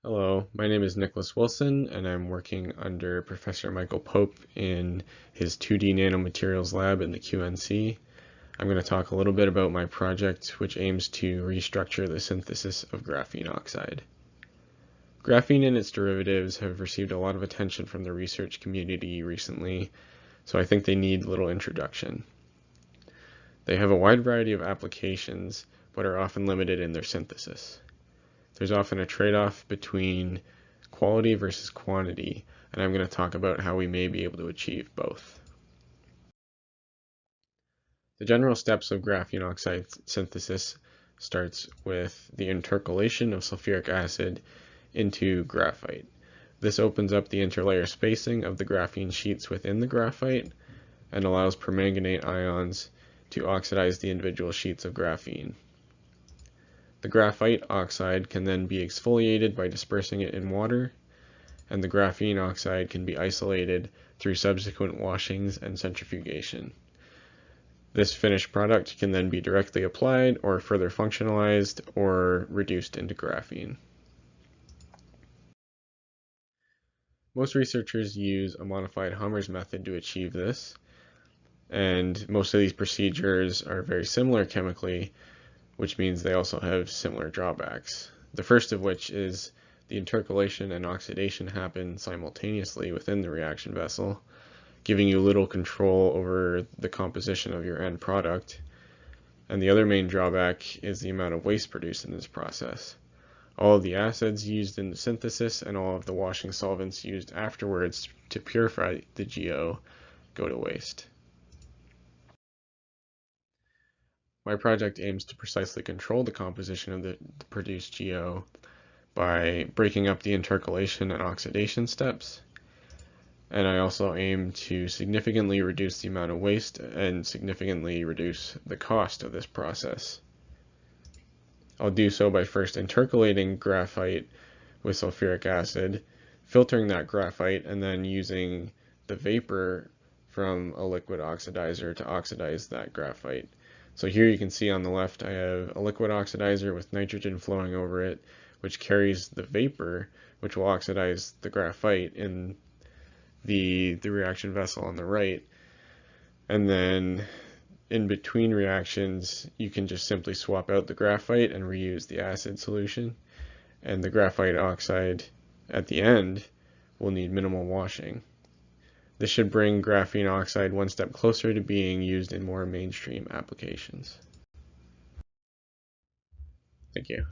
Hello, my name is Nicholas Wilson, and I'm working under Professor Michael Pope in his 2D nanomaterials lab in the QNC. I'm going to talk a little bit about my project, which aims to restructure the synthesis of graphene oxide. Graphene and its derivatives have received a lot of attention from the research community recently, so I think they need little introduction. They have a wide variety of applications, but are often limited in their synthesis. There's often a trade-off between quality versus quantity, and I'm going to talk about how we may be able to achieve both. The general steps of graphene oxide synthesis starts with the intercalation of sulfuric acid into graphite. This opens up the interlayer spacing of the graphene sheets within the graphite and allows permanganate ions to oxidize the individual sheets of graphene. The graphite oxide can then be exfoliated by dispersing it in water, and the graphene oxide can be isolated through subsequent washings and centrifugation. This finished product can then be directly applied or further functionalized or reduced into graphene. Most researchers use a modified Hammer's method to achieve this, and most of these procedures are very similar chemically, which means they also have similar drawbacks. The first of which is the intercalation and oxidation happen simultaneously within the reaction vessel, giving you little control over the composition of your end product. And the other main drawback is the amount of waste produced in this process. All of the acids used in the synthesis and all of the washing solvents used afterwards to purify the GO go to waste. My project aims to precisely control the composition of the produced GO by breaking up the intercalation and oxidation steps, and I also aim to significantly reduce the amount of waste and significantly reduce the cost of this process. I'll do so by first intercalating graphite with sulfuric acid, filtering that graphite, and then using the vapor from a liquid oxidizer to oxidize that graphite. So here you can see on the left I have a liquid oxidizer with nitrogen flowing over it, which carries the vapor, which will oxidize the graphite in the reaction vessel on the right. And then in between reactions, you can just simply swap out the graphite and reuse the acid solution. And the graphite oxide at the end will need minimal washing. This should bring graphene oxide one step closer to being used in more mainstream applications. Thank you.